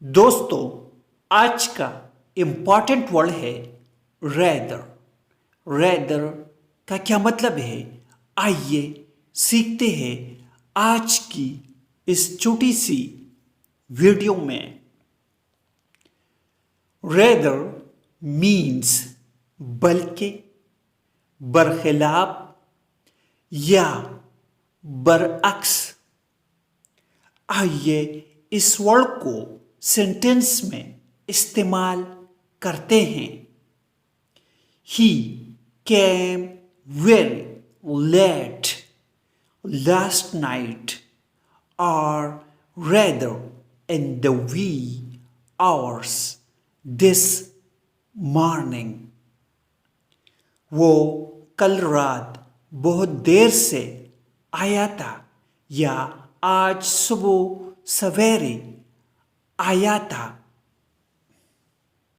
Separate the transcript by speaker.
Speaker 1: दोस्तों, आज का इम्पॉर्टेंट वर्ड है रेदर। रेदर का क्या मतलब है, आइए सीखते हैं आज की इस छोटी सी वीडियो में। रेदर मीन्स बल्कि, बरखिलाफ या बरअक्स। आइए इस वर्ड को सेंटेंस में इस्तेमाल करते हैं। He came very late last night, or rather in the wee hours this morning. वो कल रात बहुत देर से आया था या आज सुबह सवेरे आया था।